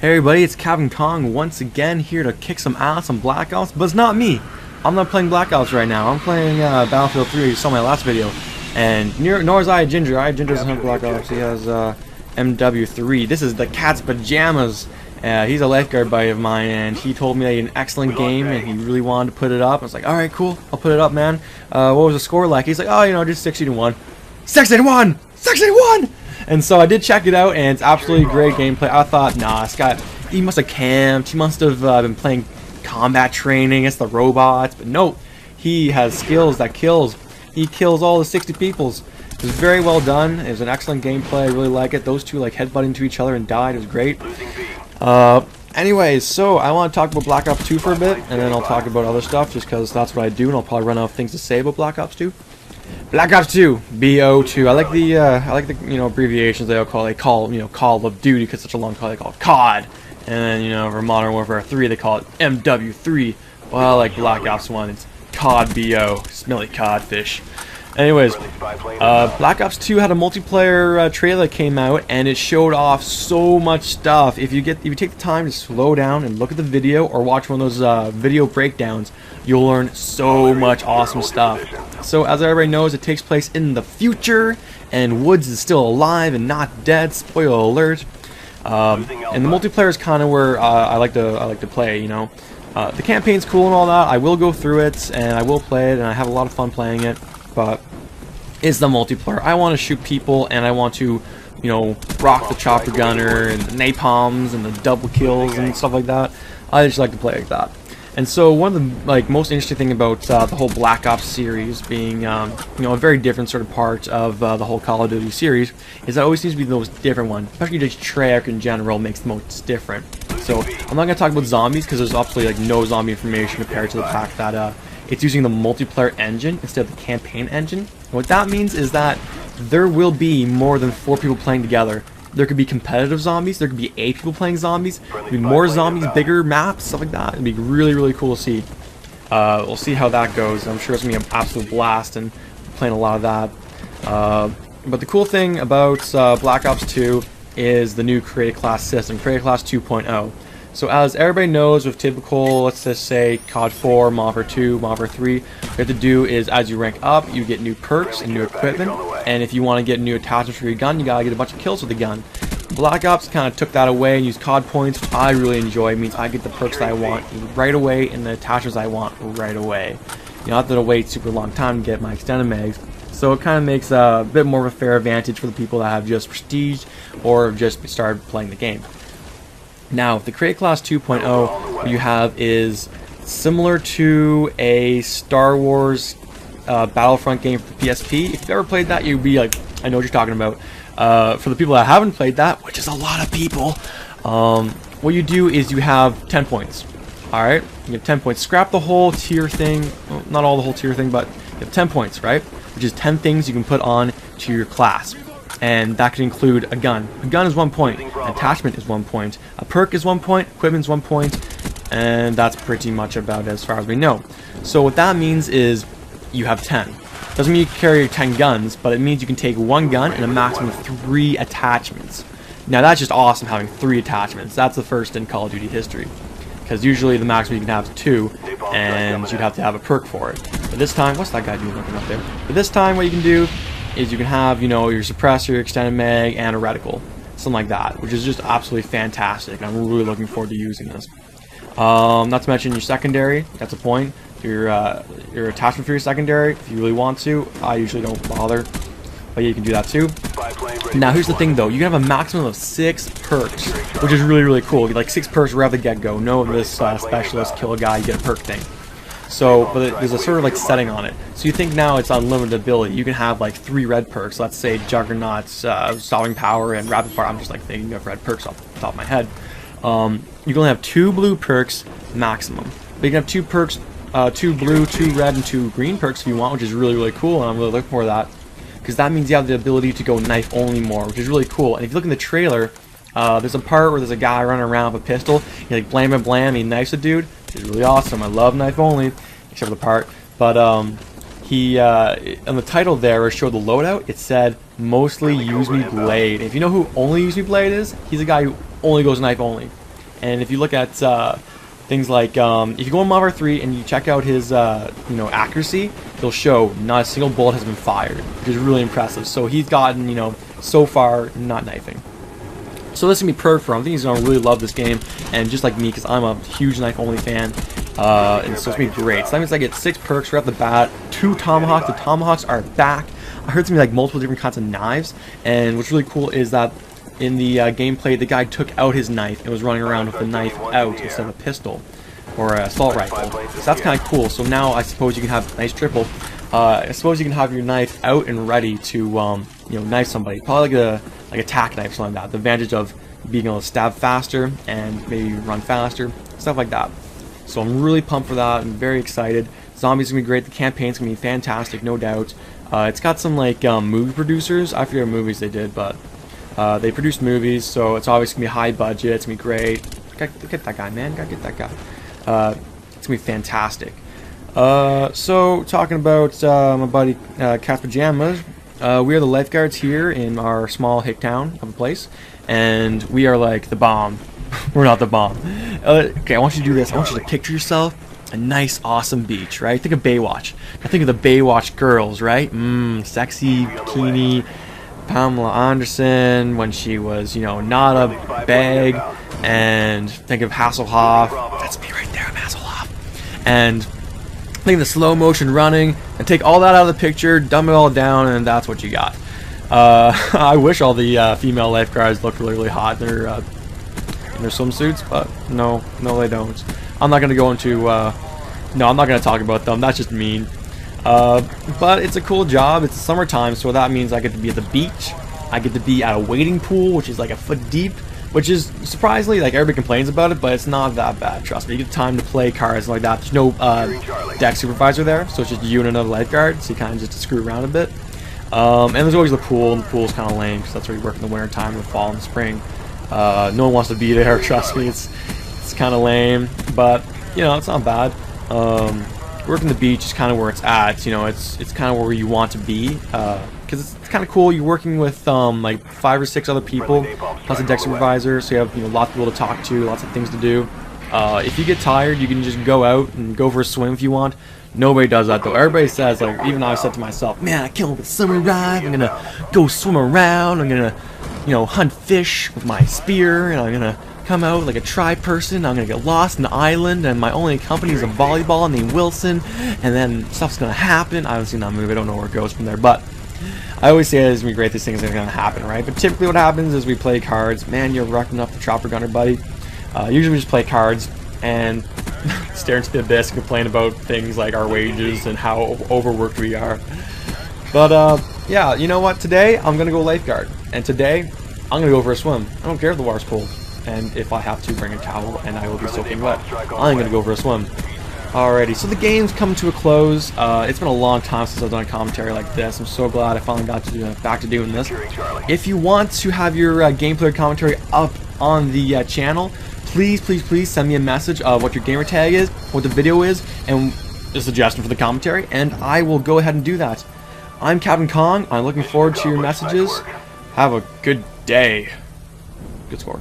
Hey everybody, it's Captain Kong once again here to kick some ass on Black Ops, but it's not me. I'm not playing Black Ops right now. I'm playing Battlefield 3. You saw my last video, and nor is Ginger. Ginger doesn't have Black Ops. He has MW3. This is the cat's pajamas. He's a lifeguard buddy of mine, and he told me that he had an excellent game, and he really wanted to put it up. I was like, all right, cool, I'll put it up, man. What was the score like? He's like, oh, you know, just 60-1. 60-1! 60-1! And so I did check it out, and it's absolutely great gameplay. I thought, nah, this guy, he must have camped. He must have been playing combat training against the robots. But no, he has skills that kills. He kills all the 60 peoples. It was very well done. It was an excellent gameplay. I really like it. Those two like headbutting to each other and died. It was great. Anyways, so I want to talk about Black Ops 2 for a bit, and then I'll talk about other stuff just because that's what I do, and I'll probably run out of things to say about Black Ops 2. Black Ops 2, BO2. I like the abbreviations they call Call of Duty, because it's such a long call. They call it COD, and then for Modern Warfare 3 they call it MW3. Well, I like Black Ops 1. It's COD BO, smelly codfish. Anyways, Black Ops 2 had a multiplayer trailer that came out, and it showed off so much stuff. If you take the time to slow down and look at the video, or watch one of those video breakdowns, you'll learn so much awesome stuff. So, as everybody knows, it takes place in the future, and Woods is still alive and not dead. Spoiler alert. And the multiplayer is kind of where I like to play. The campaign's cool and all that. I will go through it, and I will play it, and I have a lot of fun playing it. But it's the multiplayer. I want to shoot people, and I want to, rock the chopper gunner and the napalms and the double kills and stuff like that. I just like to play like that. And so one of the most interesting thing about the whole Black Ops series being a very different sort of part of the whole Call of Duty series is that it always seems to be the most different one. Especially just Treyarch in general makes the most different. So I'm not going to talk about zombies because there's absolutely no zombie information compared to the fact that it's using the multiplayer engine instead of the campaign engine. And what that means is that there will be more than 4 people playing together. There could be competitive zombies, there could be 8 people playing zombies, there could be more zombies, bigger maps, stuff like that. It'd be really, really cool to see. We'll see how that goes. I'm sure it's going to be an absolute blast, and playing a lot of that. But the cool thing about Black Ops 2 is the new Create Class system, Create Class 2.0. So as everybody knows, with typical, let's just say COD 4, Modern Warfare 2, Modern Warfare 3, what you have to do is as you rank up, you get new perks and new equipment, and if you want to get new attachments for your gun, you gotta get a bunch of kills with the gun. Black Ops kind of took that away and used COD points, which I really enjoy. It means I get the perks that I want right away and the attachments I want right away. You don't have to wait super long time to get my extended mags. So it kind of makes a bit more of a fair advantage for the people that have just prestige or just started playing the game. Now, the Create Class 2.0, what you have is similar to a Star Wars Battlefront game for the PSP. If you've ever played that, you'd be like, I know what you're talking about. For the people that haven't played that, which is a lot of people, what you do is you have 10 points. Alright? You have 10 points. Scrap the whole tier thing. Well, not all the whole tier thing, but you have 10 points, right? Which is 10 things you can put on to your class. And that could include a gun. A gun is 1 point. An attachment is 1 point. A perk is 1 point. Equipment is 1 point. And that's pretty much about it as far as we know. So what that means is you have 10. Doesn't mean you can carry 10 guns, but it means you can take 1 gun and a maximum of 3 attachments. Now that's just awesome having 3 attachments. That's the first in Call of Duty history. Because usually the maximum you can have is 2, and you'd have to have a perk for it. But this time, what's that guy doing looking up there? But this time what you can do is you can have, your suppressor, your extended mag, and a reticle. Something like that, which is just absolutely fantastic. And I'm really looking forward to using this. Not to mention your secondary, that's a point. Your attachment for your secondary, if you really want to. I usually don't bother, but yeah, you can do that too. Now here's the thing though, you can have a maximum of 6 perks, which is really, really cool. You get like 6 perks right off the get-go. No, this specialist, kill a guy, you get a perk thing. So, but there's a sort of like setting on it. So you think now it's unlimited ability. You can have like 3 red perks. Let's say Juggernauts, Stopping Power, and Rapid Fire. I'm just like thinking of red perks off the top of my head. You can only have 2 blue perks maximum. But you can have 2 perks, 2 blue, 2 red, and 2 green perks if you want, which is really, really cool. And I'm really looking for that because that means you have the ability to go knife only more, which is really cool. And if you look in the trailer, there's a part where there's a guy running around with a pistol. He like blam and blam, he knifes a dude. It's really awesome. I love knife only, except for the part. But he on the title there, where it showed the loadout, it said mostly use me blade. If you know who only use me blade is, he's a guy who only goes knife only. And if you look at things like if you go on Modern Warfare 3 and you check out his accuracy, it'll show not a single bullet has been fired, which is really impressive. So he's gotten so far not knifing. So this is gonna be perfect for him. I think he's gonna really love this game, and just like me, because I'm a huge knife only fan. And so it's gonna be great. So that means I get 6 perks right off the bat, 2 tomahawks. The tomahawks are back. I heard it's gonna be like multiple different kinds of knives, and what's really cool is that in the gameplay, the guy took out his knife and was running around with the knife out instead of a pistol or an assault rifle. So that's kind of cool. So now I suppose you can have a nice triple. I suppose you can have your knife out and ready to knife somebody. Probably like a tack knife, something like that. The advantage of being able to stab faster and maybe run faster, stuff like that. So I'm really pumped for that. I'm very excited. Zombies gonna be great. The campaign's gonna be fantastic, no doubt. It's got some like movie producers. I forget what movies they did, but they produced movies, so it's obviously gonna be high budget. It's gonna be great. Look at that guy, man. Gotta get that guy. It's gonna be fantastic. So talking about my buddy Cat's Pajamas, we are the lifeguards here in our small hick town of a place, and we are like the bomb. We're not the bomb. Okay, I want you to do this. I want you to picture yourself a nice, awesome beach, right? Think of Baywatch. I think of the Baywatch girls, right? Sexy bikini. Pamela Anderson when she was, not a bag, and think of Hasselhoff. That's me right there, I'm Hasselhoff. And think of the slow motion running, and take all that out of the picture, dumb it all down, and that's what you got. I wish all the female lifeguards looked really, really hot in their swimsuits, but no, they don't. I'm not gonna go into. No, I'm not gonna talk about them. That's just mean. But it's a cool job. It's summertime, so that means I get to be at the beach. I get to be at a wading pool, which is like a foot deep, which is surprisingly, like, everybody complains about it, but it's not that bad. Trust me. You get time to play cards and like that. There's no deck supervisor there, so it's just you and another lifeguard, so you kind of just screw around a bit. And there's always the pool, and the pool's kind of lame because that's where you work in the winter time, in the fall and spring. No one wants to be there. Trust me. It's kind of lame, but it's not bad. Working the beach is kind of where it's at. It's kind of where you want to be, because it's kind of cool. You're working with like 5 or 6 other people plus a deck supervisor, so you have lots of people to talk to, lots of things to do. If you get tired, you can just go out and go for a swim if you want. Nobody does that though. Everybody says, like, even I've said to myself, man, I can't wait for summer arrive. I'm gonna go swim around. I'm gonna hunt fish with my spear, and I'm gonna come out like a tri-person. I'm gonna get lost in the island, and my only company is a volleyball named Wilson, and then stuff's gonna happen. I haven't seen that movie. I don't know where it goes from there, but I always say it's gonna be great. These things are gonna happen, right? But typically, what happens is we play cards. Man, you're wrecking up the chopper gunner, buddy. Usually, we just play cards and stare into the abyss, and complain about things like our wages and how overworked we are. But yeah, you know what? Today I'm gonna go lifeguard, and today I'm gonna go for a swim. I don't care if the water's cold. And if I have to, bring a towel, and I will be soaking wet. I'm gonna go for a swim. Alrighty, so the game's coming to a close. It's been a long time since I've done a commentary like this. I'm so glad I finally got to back to doing this. If you want to have your gameplay commentary up on the channel, please send me a message of what your gamer tag is, what the video is, and a suggestion for the commentary, and I will go ahead and do that. I'm Captain Kong. I'm looking forward to your messages. Have a good day. Good score.